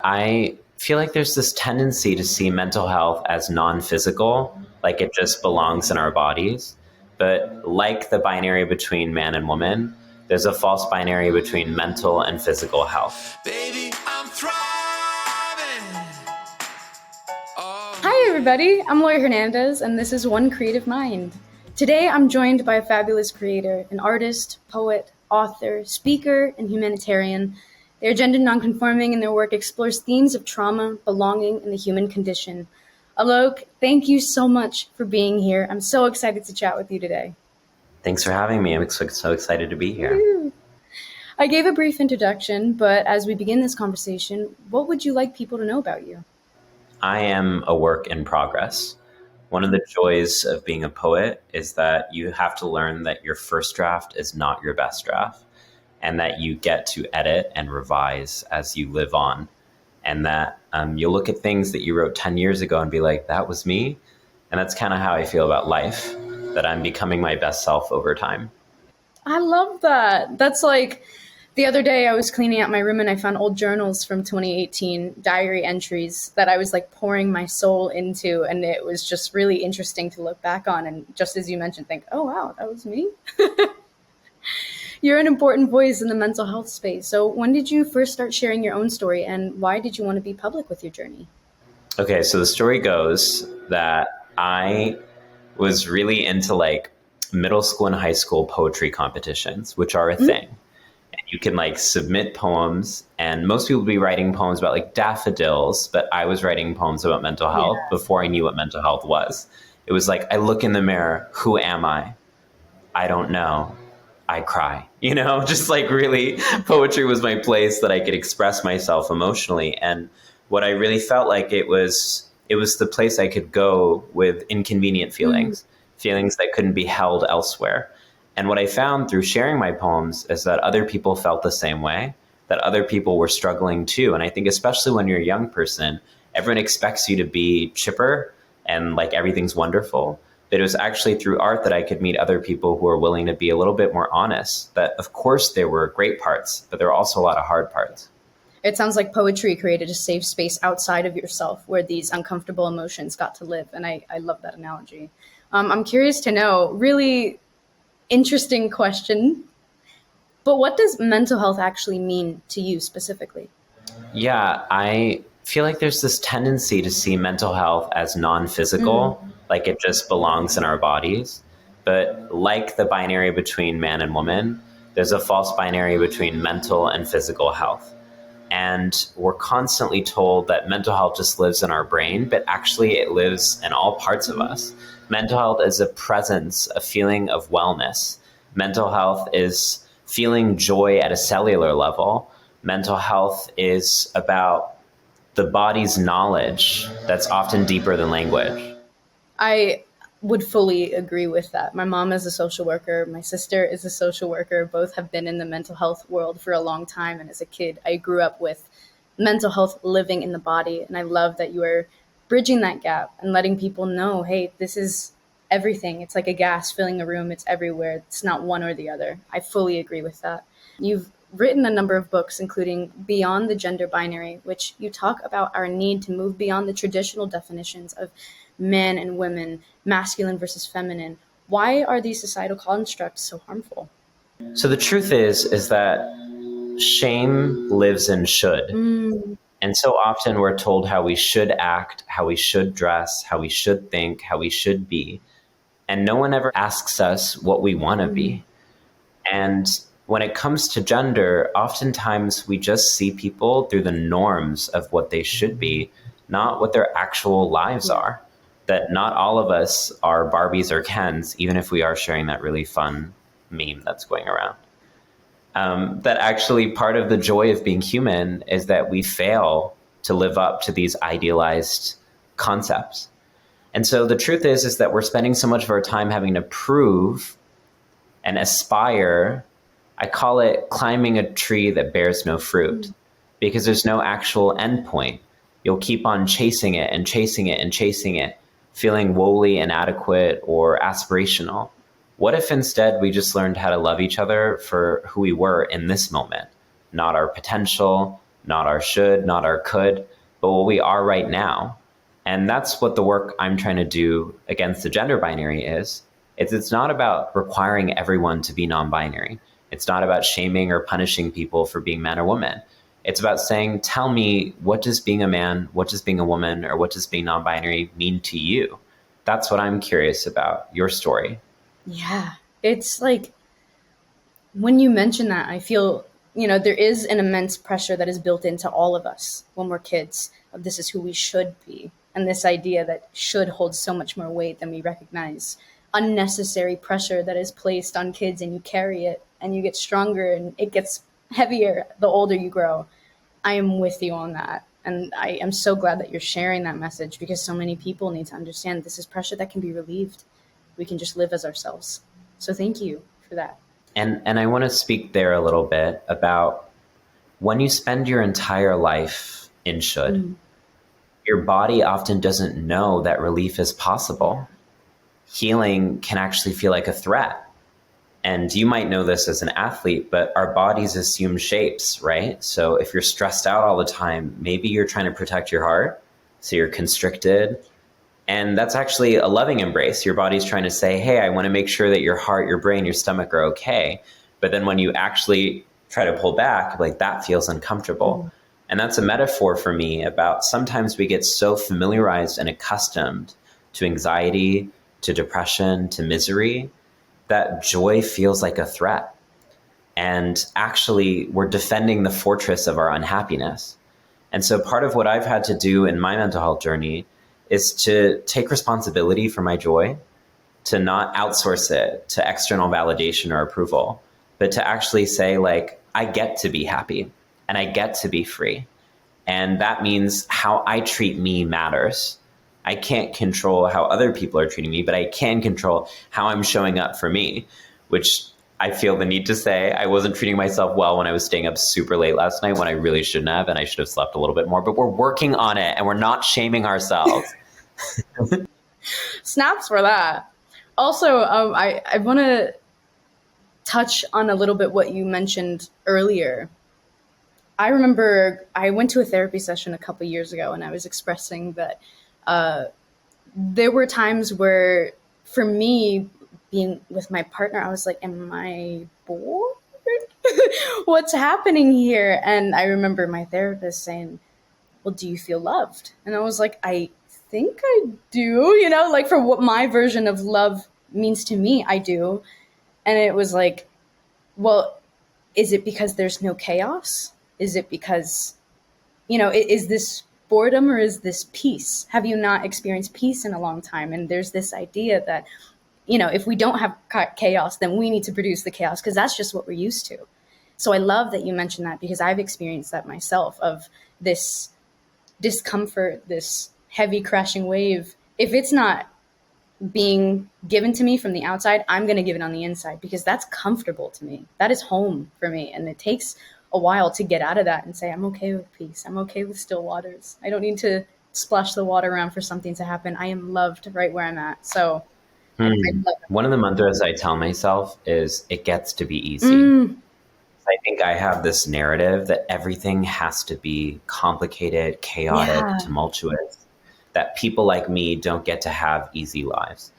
I feel like there's this tendency to see mental health as non-physical, like it just belongs in our bodies. But like the binary between man and woman, there's a false binary between mental and physical health. Baby, I'm thriving. Hi everybody, I'm Laurie Hernandez and this is One Creative Mind. Today I'm joined by a fabulous creator, an artist, poet, author, speaker, and humanitarian. They're gender non-conforming and their work explores themes of trauma, belonging, and the human condition. ALOK, thank you so much for being here. I'm so excited to chat with you today. Thanks for having me. I'm so excited to be here. Woo. I gave a brief introduction, but as we begin this conversation, what would you like people to know about you? I am a work in progress. One of the joys of being a poet is that you have to learn that your first draft is not your best draft, and that you get to edit and revise as you live on. And that you'll look at things that you wrote 10 years ago and be like, that was me. And that's kind of how I feel about life, that I'm becoming my best self over time. I love that. That's like the other day I was cleaning out my room and I found old journals from 2018, diary entries that I was like pouring my soul into. And it was just really interesting to look back on. And just as you mentioned, think, oh, wow, that was me. You're an important voice in the mental health space. So when did you first start sharing your own story and why did you want to be public with your journey? Okay, so the story goes that I was really into like middle school and high school poetry competitions, which are a thing. And you can like submit poems, and most people would be writing poems about like daffodils, but I was writing poems about mental health before I knew what mental health was. It was like, I look in the mirror, who am I? I don't know. I cry, just like really poetry was my place that I could express myself emotionally. And what I really felt like it was the place I could go with inconvenient feelings that couldn't be held elsewhere. And what I found through sharing my poems is that other people felt the same way, that other people were struggling too. And I think especially when you're a young person, everyone expects you to be chipper and like everything's wonderful. But it was actually through art that I could meet other people who were willing to be a little bit more honest, that of course there were great parts, but there were also a lot of hard parts. It sounds like poetry created a safe space outside of yourself where these uncomfortable emotions got to live. And I love that analogy. I'm curious to know, really interesting question, but what does mental health actually mean to you specifically? Yeah, I feel like there's this tendency to see mental health as non-physical, like it just belongs in our bodies. But like the binary between man and woman, there's a false binary between mental and physical health. And we're constantly told that mental health just lives in our brain, but actually it lives in all parts of us. Mental health is a presence, a feeling of wellness. Mental health is feeling joy at a cellular level. Mental health is about the body's knowledge that's often deeper than language. I would fully agree with that. My mom is a social worker. My sister is a social worker. Both have been in the mental health world for a long time. And as a kid, I grew up with mental health living in the body. And I love that you are bridging that gap and letting people know, hey, this is everything. It's like a gas filling a room. It's everywhere. It's not one or the other. I fully agree with that. You've written a number of books, including Beyond the Gender Binary, which you talk about our need to move beyond the traditional definitions of men and women, masculine versus feminine. Why are these societal constructs so harmful? So the truth is that shame lives in should. And so often we're told how we should act, how we should dress, how we should think, how we should be. And no one ever asks us what we want to be. And when it comes to gender, oftentimes we just see people through the norms of what they should be, not what their actual lives are. That not all of us are Barbies or Kens, even if we are sharing that really fun meme that's going around. That actually part of the joy of being human is that we fail to live up to these idealized concepts. And so the truth is that we're spending so much of our time having to prove and aspire. I call it climbing a tree that bears no fruit, because there's no actual endpoint. You'll keep on chasing it and chasing it and chasing it, feeling woefully inadequate or aspirational. What if instead we just learned how to love each other for who we were in this moment, not our potential, not our should, not our could, but what we are right now. And that's what the work I'm trying to do against the gender binary is. It's not about requiring everyone to be non-binary. It's not about shaming or punishing people for being man or woman. It's about saying, tell me, what does being a man, what does being a woman, or what does being non-binary mean to you? That's what I'm curious about, your story. Yeah, it's like, when you mention that, I feel, there is an immense pressure that is built into all of us when we're kids of this is who we should be. And this idea that should holds so much more weight than we recognize. Unnecessary pressure that is placed on kids, and you carry it and you get stronger and it gets heavier the older you grow. I am with you on that. And I am so glad that you're sharing that message, because so many people need to understand this is pressure that can be relieved. We can just live as ourselves. So thank you for that. And I want to speak there a little bit about when you spend your entire life in should, your body often doesn't know that relief is possible. Healing can actually feel like a threat. And you might know this as an athlete, but our bodies assume shapes, right? So if you're stressed out all the time, maybe you're trying to protect your heart, so you're constricted. And that's actually a loving embrace. Your body's trying to say, hey, I want to make sure that your heart, your brain, your stomach are okay. But then when you actually try to pull back, like, that feels uncomfortable. And that's a metaphor for me about sometimes we get so familiarized and accustomed to anxiety, to depression, to misery, that joy feels like a threat. And actually, we're defending the fortress of our unhappiness. And so part of what I've had to do in my mental health journey is to take responsibility for my joy, to not outsource it to external validation or approval, but to actually say, like, I get to be happy and I get to be free. And that means how I treat me matters. I can't control how other people are treating me, but I can control how I'm showing up for me, which I feel the need to say. I wasn't treating myself well when I was staying up super late last night when I really shouldn't have, and I should have slept a little bit more, but we're working on it and we're not shaming ourselves. Snaps for that. Also, I want to touch on a little bit what you mentioned earlier. I remember I went to a therapy session a couple years ago, and I was expressing that there were times where, for me, being with my partner, I was like, am I bored? What's happening here? And I remember my therapist saying, well, do you feel loved? And I was like, I think I do, like, for what my version of love means to me, I do. And it was like, well, is it because there's no chaos? Is it because, is this boredom or is this peace? Have you not experienced peace in a long time? And there's this idea that, if we don't have chaos, then we need to produce the chaos, because that's just what we're used to. So I love that you mentioned that, because I've experienced that myself, of this discomfort, this heavy crashing wave. If it's not being given to me from the outside, I'm going to give it on the inside, because that's comfortable to me. That is home for me. And it takes a while to get out of that and say, I'm okay with peace. I'm okay with still waters. I don't need to splash the water around for something to happen. I am loved right where I'm at. So I love that. One of the mantras I tell myself is, it gets to be easy. I think I have this narrative that everything has to be complicated, chaotic, tumultuous, that people like me don't get to have easy lives.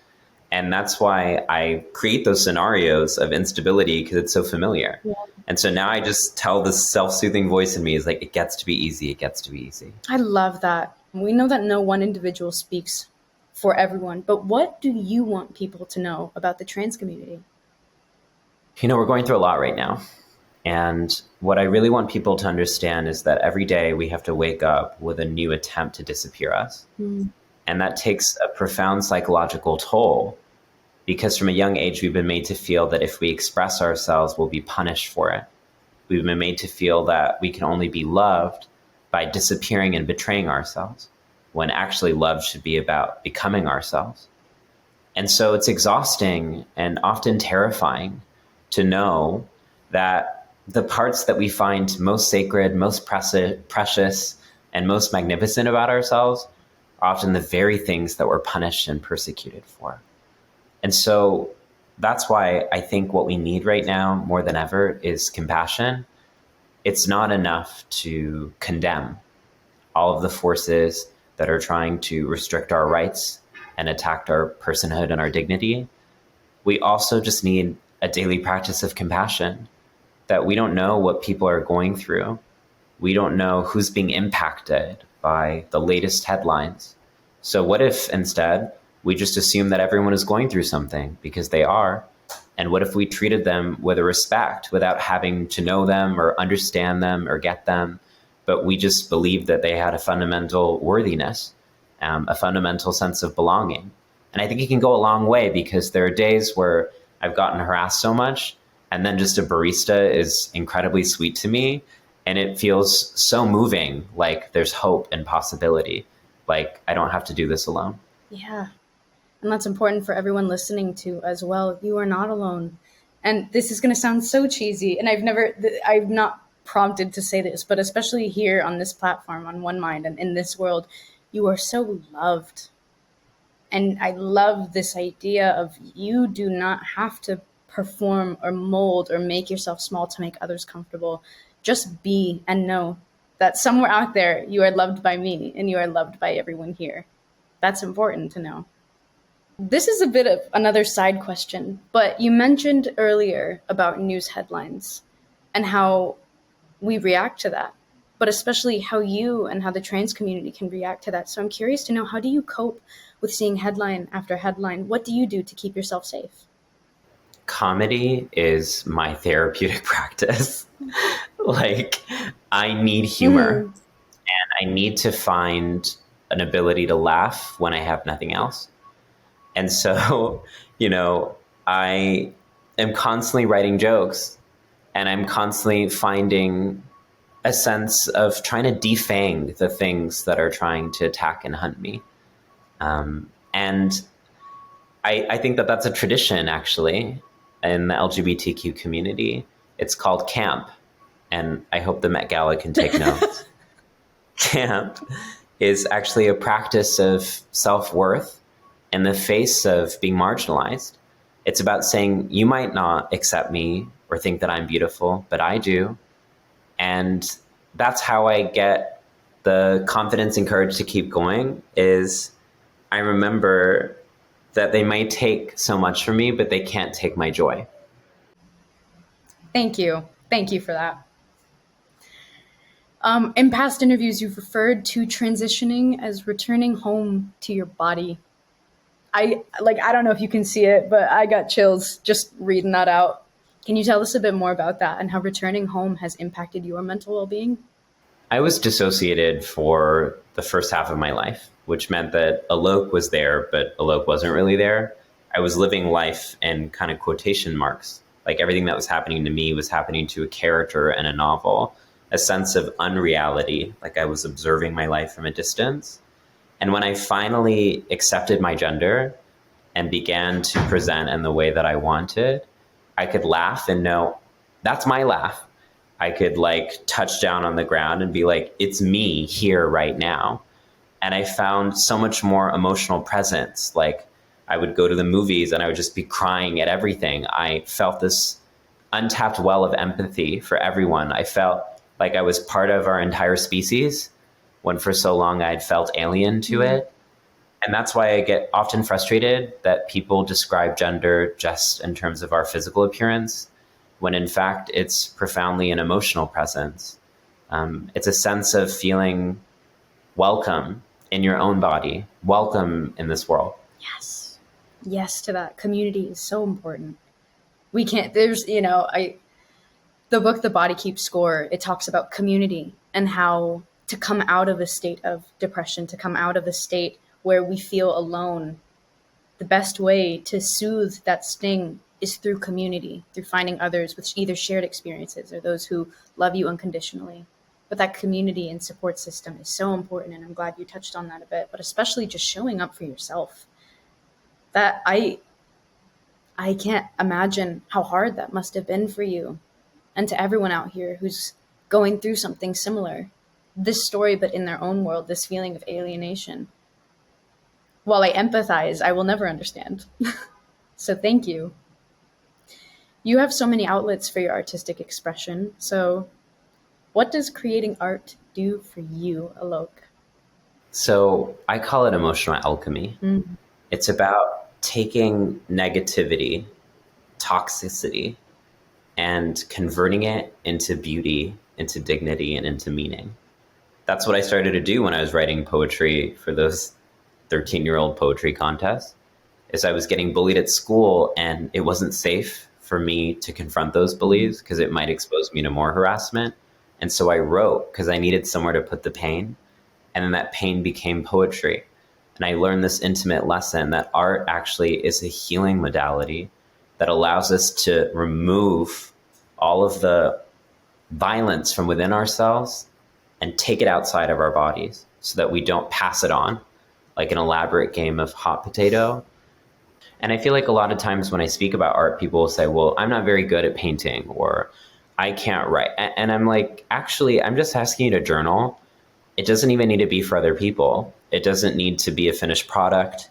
And that's why I create those scenarios of instability, because it's so familiar. Yeah. And so now I just tell this self-soothing voice in me is like, it gets to be easy. It gets to be easy. I love that. We know that no one individual speaks for everyone, but what do you want people to know about the trans community? We're going through a lot right now. And what I really want people to understand is that every day we have to wake up with a new attempt to disappear us. And that takes a profound psychological toll, because from a young age, we've been made to feel that if we express ourselves, we'll be punished for it. We've been made to feel that we can only be loved by disappearing and betraying ourselves, when actually love should be about becoming ourselves. And so it's exhausting and often terrifying to know that the parts that we find most sacred, most precious, and most magnificent about ourselves are often the very things that we're punished and persecuted for. And so that's why I think what we need right now more than ever is compassion, it's not enough to condemn all of the forces that are trying to restrict our rights and attack our personhood and our dignity. We also just need a daily practice of compassion, that we don't know what people are going through. We don't know who's being impacted by the latest headlines. So what if instead we just assume that everyone is going through something, because they are? And what if we treated them with a respect without having to know them or understand them or get them, but we just believed that they had a fundamental worthiness, a fundamental sense of belonging? And I think it can go a long way, because there are days where I've gotten harassed so much, and then just a barista is incredibly sweet to me, and it feels so moving, like there's hope and possibility, like I don't have to do this alone. Yeah. And that's important for everyone listening to as well. You are not alone. And this is going to sound so cheesy, and I've not prompted to say this, but especially here on this platform, on One Mind, and in this world, you are so loved. And I love this idea of you do not have to perform or mold or make yourself small to make others comfortable. Just be and know that somewhere out there you are loved by me and you are loved by everyone here. That's important to know. This is a bit of another side question, but you mentioned earlier about news headlines and how we react to that, but especially how you and how the trans community can react to that. So I'm curious to know, how do you cope with seeing headline after headline? What do you do to keep yourself safe? Comedy is my therapeutic practice. Like, I need humor, and I need to find an ability to laugh when I have nothing else. And so, I am constantly writing jokes, and I'm constantly finding a sense of trying to defang the things that are trying to attack and hunt me. And I think that that's a tradition, actually, in the LGBTQ community. It's called camp. And I hope the Met Gala can take notes. Camp is actually a practice of self-worth in the face of being marginalized. It's about saying, you might not accept me or think that I'm beautiful, but I do. And that's how I get the confidence and courage to keep going. Is I remember that they might take so much from me, but they can't take my joy. Thank you. Thank you for that. In past interviews, you've referred to transitioning as returning home to your body. I don't know if you can see it, but I got chills just reading that out. Can you tell us a bit more about that and how returning home has impacted your mental well-being? I was dissociated for the first half of my life, which meant that ALOK was there, but ALOK wasn't really there. I was living life in kind of quotation marks. Like, everything that was happening to me was happening to a character in a novel, a sense of unreality, like I was observing my life from a distance. And when I finally accepted my gender and began to present in the way that I wanted, I could laugh and know that's my laugh. I could touch down on the ground and be like, it's me here right now. And I found so much more emotional presence. Like, I would go to the movies and I would just be crying at everything. I felt this untapped well of empathy for everyone. I felt like I was part of our entire species, when for so long I'd felt alien to it. And that's why I get often frustrated that people describe gender just in terms of our physical appearance, when in fact it's profoundly an emotional presence. It's a sense of feeling welcome in your own body, welcome in this world. Yes. Yes to that. Community is so important. We can't, the book, The Body Keeps Score, it talks about community and how to come out of a state of depression, to come out of a state where we feel alone. The best way to soothe that sting is through community, through finding others with either shared experiences or those who love you unconditionally. But that community and support system is so important, and I'm glad you touched on that a bit, but especially just showing up for yourself. That I can't imagine how hard that must have been for you and to everyone out here who's going through something similar. This story, but in their own world, this feeling of alienation. While I empathize, I will never understand. So thank you. You have so many outlets for your artistic expression. So What does creating art do for you, Alok? So I call it emotional alchemy. It's about taking negativity, toxicity, and converting it into beauty, into dignity, and into meaning. That's what I started to do when I was writing poetry for those 13-year-old poetry contests. Is I was getting bullied at school, and it wasn't safe for me to confront those bullies because it might expose me to more harassment. And so I wrote because I needed somewhere to put the pain. And then that pain became poetry. And I learned this intimate lesson that art actually is a healing modality that allows us to remove all of the violence from within ourselves and take it outside of our bodies so that we don't pass it on like an elaborate game of hot potato. And I feel like a lot of times when I speak about art, people will say, well, I'm not very good at painting, or I can't write. And I'm like, actually, I'm just asking you to journal. It doesn't even need to be for other people. It doesn't need to be a finished product.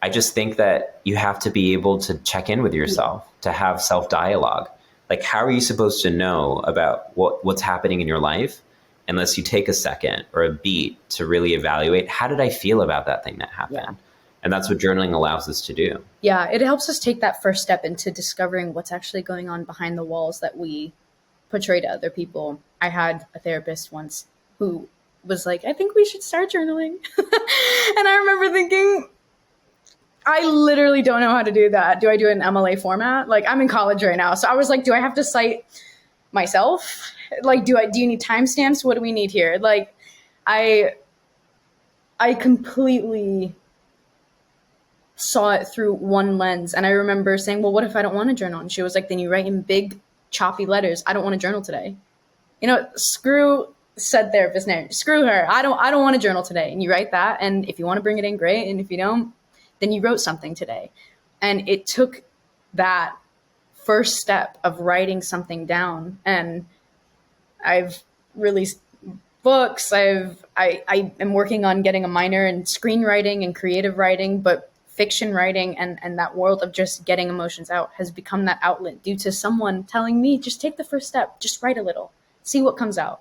I just think that you have to be able to check in with yourself, to have self-dialogue. Like, how are you supposed to know about what's happening in your life unless you take a second or a beat to really evaluate, how did I feel about that thing that happened? Yeah. And that's what journaling allows us to do. Yeah, it helps us take that first step into discovering what's actually going on behind the walls that we portray to other people. I had a therapist once who was like, I think we should start journaling. And I remember thinking, I literally don't know how to do that. Do I do it in MLA format? Like, I'm in college right now. So I was like, do I have to cite myself? Like, do you need timestamps? What do we need here? Like, I completely saw it through one lens. And I remember saying, well, what if I don't want to journal? And she was like, then you write in big choppy letters, I don't want to journal today. You know, screw said therapist name. Screw her. I don't want to journal today. And you write that. And if you want to bring it in, great. And if you don't, then you wrote something today. And it took that first step of writing something down. And I've released books. I am working on getting a minor in screenwriting and creative writing, but fiction writing and that world of just getting emotions out has become that outlet due to someone telling me, just take the first step, just write a little, see what comes out.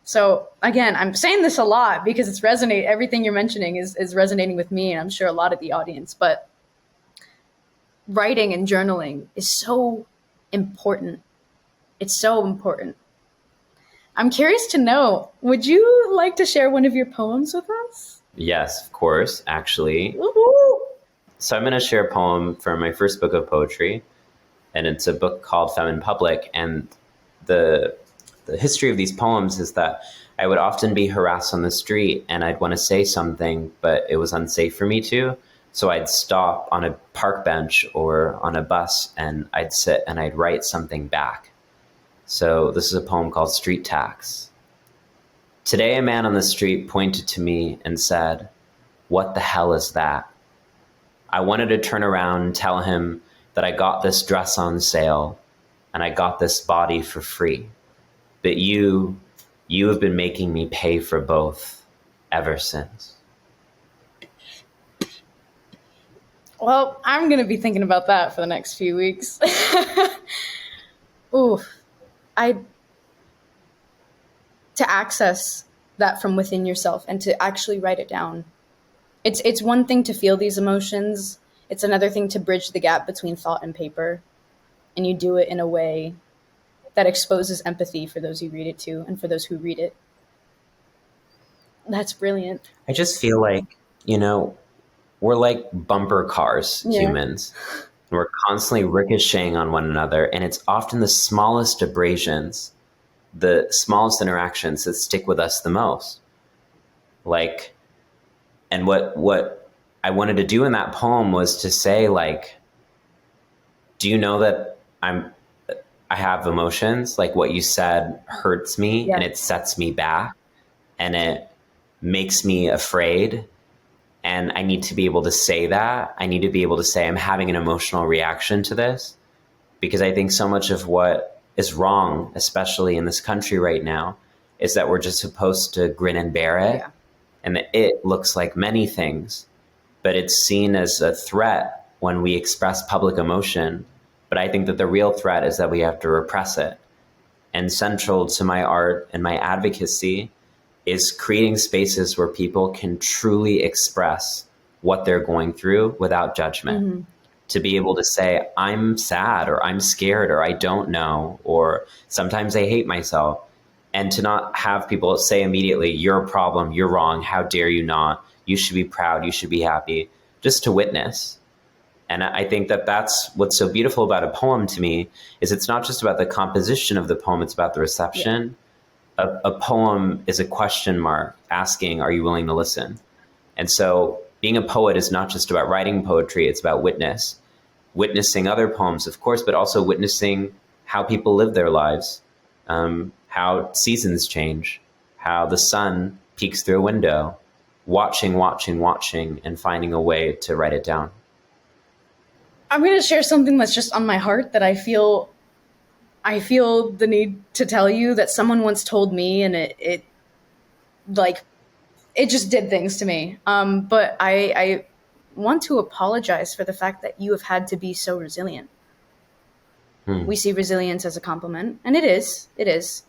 So again, I'm saying this a lot because it's everything you're mentioning is resonating with me, and I'm sure a lot of the audience, but writing and journaling is so important. It's so important. I'm curious to know, would you like to share one of your poems with us? Yes, of course, actually. Woo-hoo! So I'm going to share a poem from my first book of poetry, and it's a book called Femme in Public. And the history of these poems is that I would often be harassed on the street and I'd want to say something, but it was unsafe for me to. So I'd stop on a park bench or on a bus and I'd sit and I'd write something back. So this is a poem called Street Tax. Today, a man on the street pointed to me and said, "What the hell is that?" I wanted to turn around and tell him that I got this dress on sale and I got this body for free. But you have been making me pay for both ever since. Well, I'm going to be thinking about that for the next few weeks. Ooh, to access that from within yourself and to actually write it down. It's one thing to feel these emotions. It's another thing to bridge the gap between thought and paper. And you do it in a way that exposes empathy for those you read it to and for those who read it. That's brilliant. I just feel like, we're like bumper cars, humans. And we're constantly ricocheting on one another. And it's often the smallest abrasions, the smallest interactions that stick with us the most. And what I wanted to do in that poem was to say, like, do you know that I have emotions? Like, what you said hurts me and it sets me back and it makes me afraid. And I need to be able to say that. I need to be able to say I'm having an emotional reaction to this, because I think so much of what is wrong, especially in this country right now, is that we're just supposed to grin and bear it. Yeah. And that it looks like many things, but it's seen as a threat when we express public emotion. But I think that the real threat is that we have to repress it. And central to my art and my advocacy is creating spaces where people can truly express what they're going through without judgment. Mm-hmm. To be able to say, I'm sad, or I'm scared, or I don't know, or sometimes I hate myself. And to not have people say immediately, you're a problem, you're wrong, how dare you not, you should be proud, you should be happy, just to witness. And I think that that's what's so beautiful about a poem to me, is it's not just about the composition of the poem, it's about the reception. Yeah. A poem is a question mark asking, are you willing to listen? And so being a poet is not just about writing poetry, it's about witnessing other poems, of course, but also witnessing how people live their lives, how seasons change, how the sun peeks through a window, watching, and finding a way to write it down. I'm going to share something that's just on my heart that I feel the need to tell you, that someone once told me, and it just did things to me. But I want to apologize for the fact that you have had to be so resilient. We see resilience as a compliment, and it is.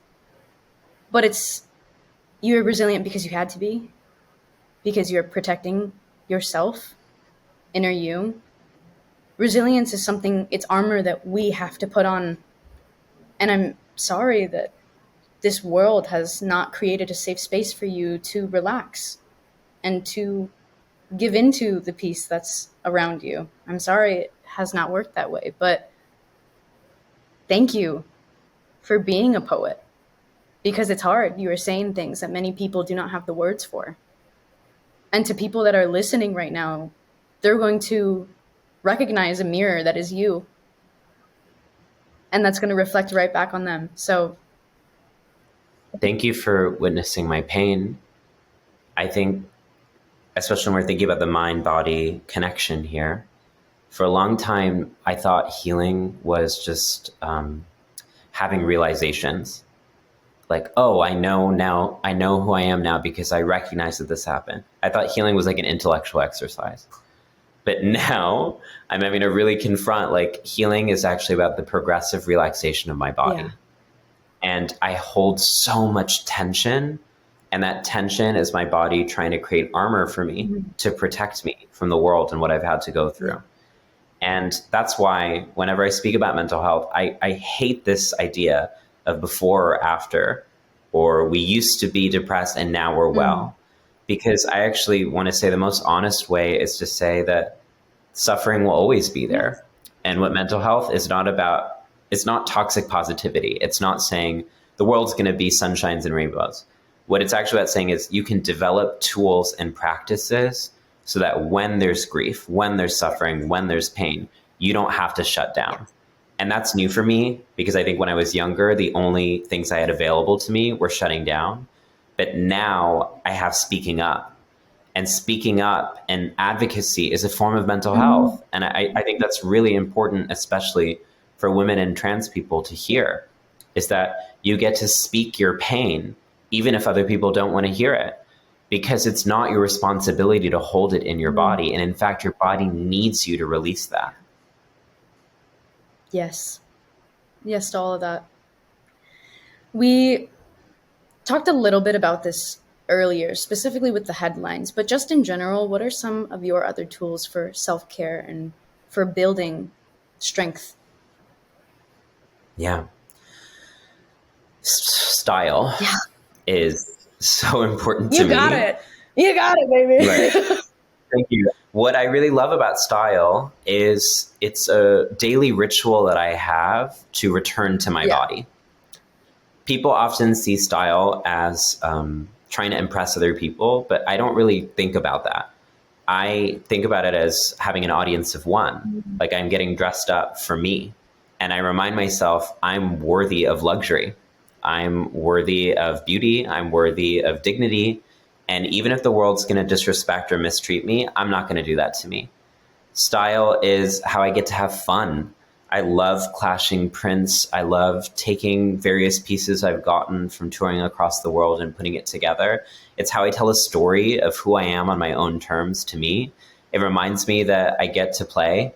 But you're resilient because you had to be, because you're protecting yourself, inner you. Resilience is something, it's armor that we have to put on. And I'm sorry that this world has not created a safe space for you to relax and to give into the peace that's around you. I'm sorry it has not worked that way, but thank you for being a poet, because it's hard. You are saying things that many people do not have the words for. And to people that are listening right now, they're going to recognize a mirror that is you. And that's going to reflect right back on them. So thank you for witnessing my pain. I think, especially when we're thinking about the mind-body connection here, for a long time, I thought healing was just having realizations. Like, oh, I know who I am now because I recognize that this happened. I thought healing was like an intellectual exercise. But now I'm having to really confront, like, healing is actually about the progressive relaxation of my body. Yeah. And I hold so much tension, and that tension is my body trying to create armor for me to protect me from the world and what I've had to go through. Yeah. And that's why whenever I speak about mental health, I hate this idea of before or after, or we used to be depressed and now we're well. Because I actually want to say the most honest way is to say that suffering will always be there. And what mental health is not about, it's not toxic positivity. It's not saying the world's going to be sunshines and rainbows. What it's actually about saying is you can develop tools and practices so that when there's grief, when there's suffering, when there's pain, you don't have to shut down. And that's new for me, because I think when I was younger, the only things I had available to me were shutting down. But now I have speaking up, and speaking up and advocacy is a form of mental health. And I think that's really important, especially for women and trans people to hear, is that you get to speak your pain, even if other people don't want to hear it, because it's not your responsibility to hold it in your body. And in fact, your body needs you to release that. Yes. Yes to all of that. We talked a little bit about this earlier, specifically with the headlines, but just in general, what are some of your other tools for self-care and for building strength? Yeah. Style is so important to me. You got it, baby. Right. Thank you. What I really love about style is it's a daily ritual that I have to return to my body. People often see style as trying to impress other people, but I don't really think about that. I think about it as having an audience of one. Like, I'm getting dressed up for me. And I remind myself I'm worthy of luxury. I'm worthy of beauty. I'm worthy of dignity. And even if the world's going to disrespect or mistreat me, I'm not going to do that to me. Style is how I get to have fun. I love clashing prints. I love taking various pieces I've gotten from touring across the world and putting it together. It's how I tell a story of who I am on my own terms to me. It reminds me that I get to play.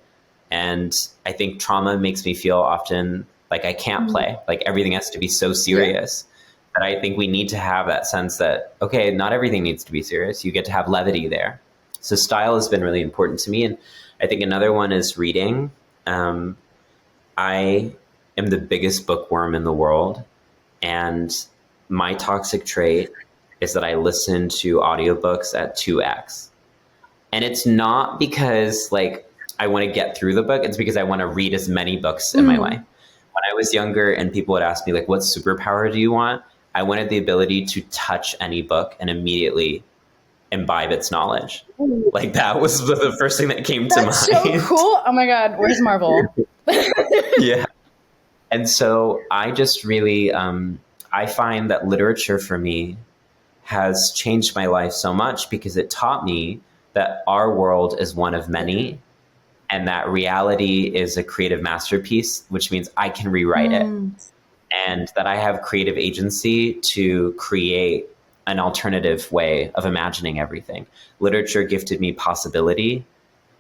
And I think trauma makes me feel often Like I can't play. Like everything has to be so serious. But I think we need to have that sense that, okay, not everything needs to be serious. You get to have levity there. So style has been really important to me. And I think another one is reading. I am the biggest bookworm in the world. And my toxic trait is that I listen to audiobooks at 2x. And it's not because like I want to get through the book. It's because I want to read as many books in my life. When I was younger and people would ask me like, what superpower do you want? I wanted the ability to touch any book and immediately imbibe its knowledge. Like that was the first thing that came to mind. That's so cool. Oh my God. Where's Marvel? Yeah. And so I just really, I find that literature for me has changed my life so much because it taught me that our world is one of many and that reality is a creative masterpiece, which means I can rewrite it. And that I have creative agency to create an alternative way of imagining everything. Literature gifted me possibility.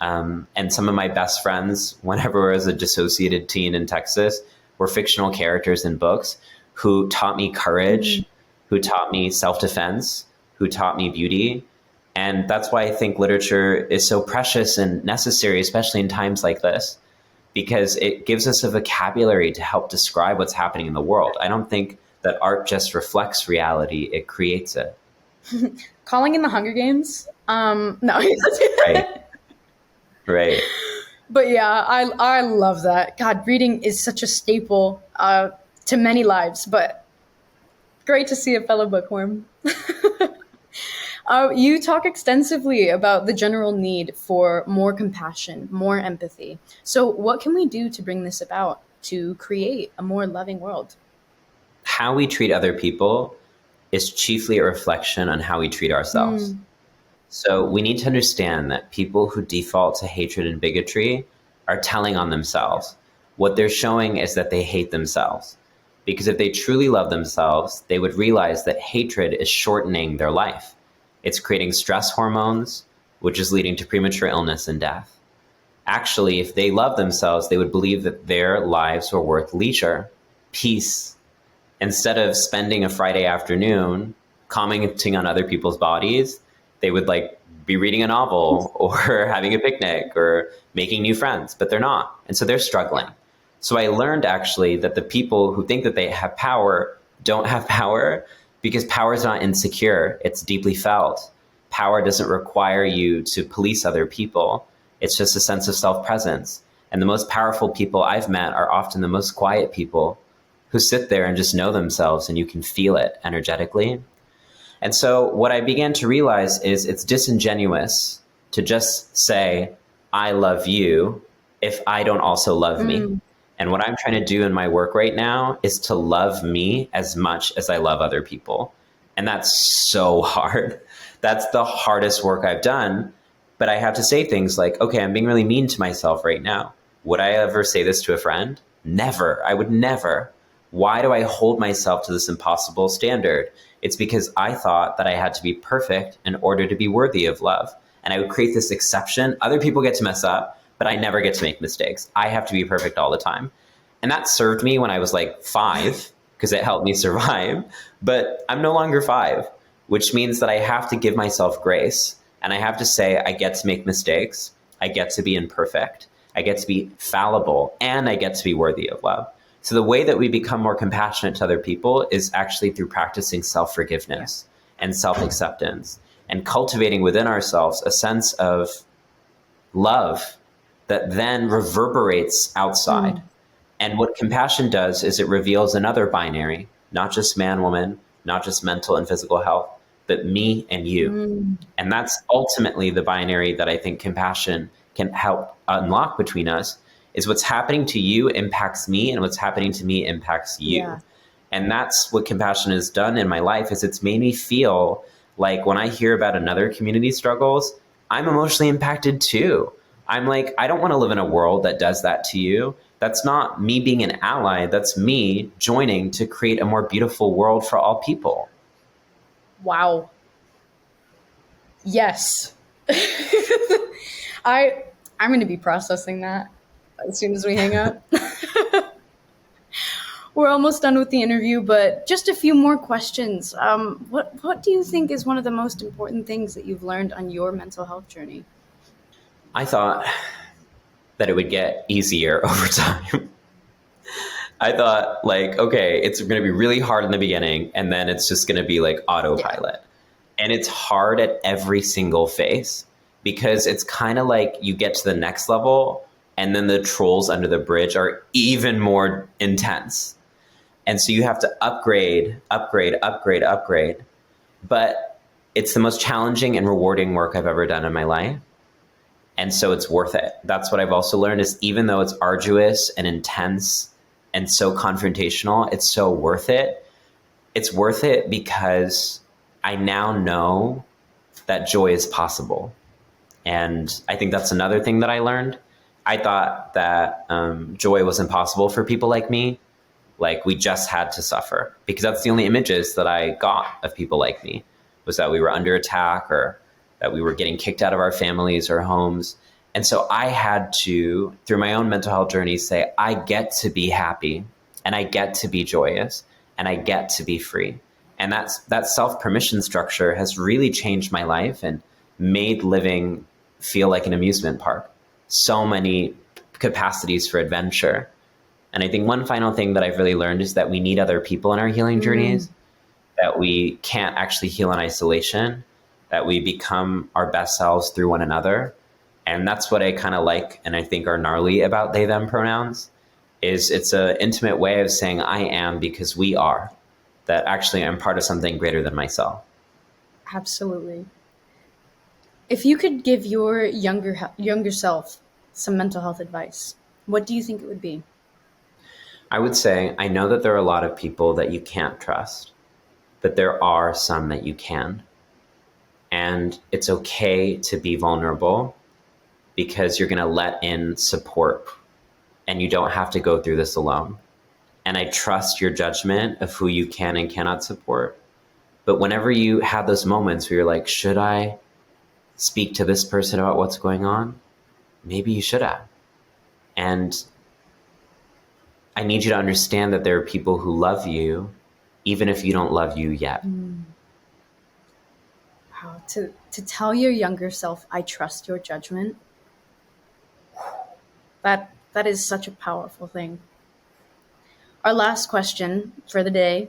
And some of my best friends, whenever I was a dissociated teen in Texas, were fictional characters in books who taught me courage, who taught me self-defense, who taught me beauty. And that's why I think literature is so precious and necessary, especially in times like this, because it gives us a vocabulary to help describe what's happening in the world. I don't think that art just reflects reality, it creates it. Calling in the Hunger Games? No. Right. But yeah, I love that. God, reading is such a staple to many lives, but great to see a fellow bookworm. You talk extensively about the general need for more compassion, more empathy. So what can we do to bring this about, to create a more loving world? How we treat other people is chiefly a reflection on how we treat ourselves. So we need to understand that people who default to hatred and bigotry are telling on themselves. What they're showing is that they hate themselves. Because if they truly love themselves, they would realize that hatred is shortening their life. It's creating stress hormones, which is leading to premature illness and death. Actually, if they love themselves, they would believe that their lives were worth leisure, peace. Instead of spending a Friday afternoon commenting on other people's bodies, they would like be reading a novel or having a picnic or making new friends, but they're not. And so they're struggling. So I learned actually that the people who think that they have power don't have power, because power is not insecure, it's deeply felt. Power doesn't require you to police other people. It's just a sense of self-presence. And the most powerful people I've met are often the most quiet people who sit there and just know themselves, and you can feel it energetically. And so what I began to realize is it's disingenuous to just say, I love you, if I don't also love me. And what I'm trying to do in my work right now is to love me as much as I love other people. And that's so hard. That's the hardest work I've done. But I have to say things like, okay, I'm being really mean to myself right now. Would I ever say this to a friend? Never. I would never. Why do I hold myself to this impossible standard? It's because I thought that I had to be perfect in order to be worthy of love. And I would create this exception. Other people get to mess up, but I never get to make mistakes. I have to be perfect all the time. And that served me when I was like 5, because it helped me survive. But I'm no longer 5, which means that I have to give myself grace. And I have to say, I get to make mistakes. I get to be imperfect. I get to be fallible. And I get to be worthy of love. So the way that we become more compassionate to other people is actually through practicing self-forgiveness and self-acceptance and cultivating within ourselves a sense of love that then reverberates outside. And what compassion does is it reveals another binary, not just man, woman, not just mental and physical health, but me and you. And that's ultimately the binary that I think compassion can help unlock between us, is what's happening to you impacts me, and what's happening to me impacts you. Yeah. And that's what compassion has done in my life, is it's made me feel like when I hear about another community's struggles, I'm emotionally impacted too. I'm like, I don't want to live in a world that does that to you. That's not me being an ally. That's me joining to create a more beautiful world for all people. Wow. Yes. I'm going to be processing that as soon as we hang up. We're almost done with the interview, but just a few more questions. What do you think is one of the most important things that you've learned on your mental health journey? I thought that it would get easier over time. I thought, like, okay, it's going to be really hard in the beginning, and then it's just going to be like autopilot. Yeah. And it's hard at every single phase, because it's kind of like you get to the next level, and then the trolls under the bridge are even more intense. And so you have to upgrade. But it's the most challenging and rewarding work I've ever done in my life. And so it's worth it. That's what I've also learned, is even though it's arduous and intense and so confrontational, it's so worth it. It's worth it because I now know that joy is possible. And I think that's another thing that I learned. I thought that joy was impossible for people like me. Like, we just had to suffer, because that's the only images that I got of people like me, was that we were under attack, or that we were getting kicked out of our families or homes. And so I had to, through my own mental health journey, say, I get to be happy, and I get to be joyous, and I get to be free. And that self-permission structure has really changed my life and made living feel like an amusement park. So many capacities for adventure. And I think one final thing that I've really learned is that we need other people in our healing journeys, that we can't actually heal in isolation, that we become our best selves through one another. And that's what I kind of like, and I think are gnarly about they, them pronouns, is it's an intimate way of saying I am because we are, that actually I'm part of something greater than myself. Absolutely. If you could give your younger self some mental health advice, what do you think it would be? I would say, I know that there are a lot of people that you can't trust, but there are some that you can. And it's okay to be vulnerable, because you're going to let in support, and you don't have to go through this alone. And I trust your judgment of who you can and cannot support. But whenever you have those moments where you're like, should I speak to this person about what's going on? Maybe you should have. And I need you to understand that there are people who love you, even if you don't love you yet. Wow. To tell your younger self, I trust your judgment, that is such a powerful thing. Our last question for the day: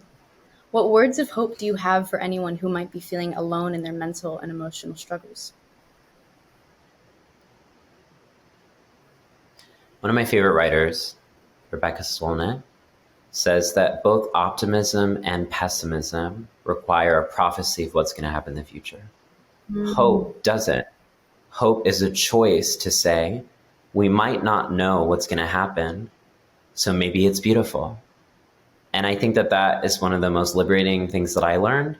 what words of hope do you have for anyone who might be feeling alone in their mental and emotional struggles? One of my favorite writers, Rebecca Solnit, says that both optimism and pessimism require a prophecy of what's going to happen in the future. Hope doesn't. Hope is a choice to say, we might not know what's going to happen, so maybe it's beautiful. And I think that that is one of the most liberating things that I learned,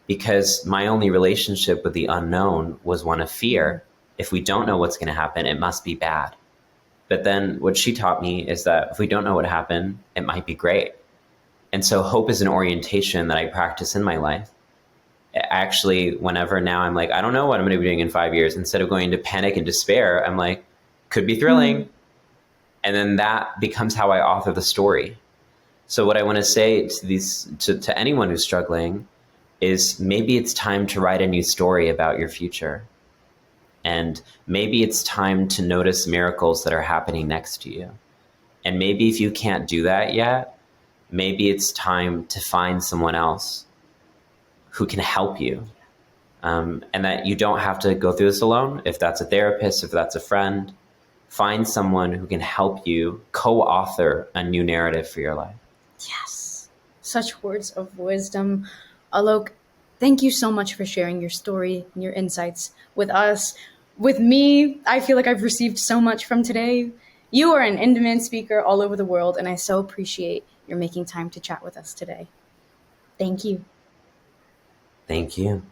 because my only relationship with the unknown was one of fear. If we don't know what's going to happen, it must be bad. But then what she taught me is that if we don't know what happened, it might be great. And so hope is an orientation that I practice in my life. Actually, whenever now I'm like, I don't know what I'm going to be doing in 5 years, instead of going into panic and despair, I'm like, could be thrilling. And then that becomes how I author the story. So what I want to say to anyone who's struggling is, maybe it's time to write a new story about your future. And maybe it's time to notice miracles that are happening next to you. And maybe if you can't do that yet, maybe it's time to find someone else who can help you. And that you don't have to go through this alone. If that's a therapist, if that's a friend, find someone who can help you co-author a new narrative for your life. Yes. Such words of wisdom. Alok, thank you so much for sharing your story and your insights with us. With me, I feel like I've received so much from today. You are an in-demand speaker all over the world, and I so appreciate your making time to chat with us today. Thank you. Thank you.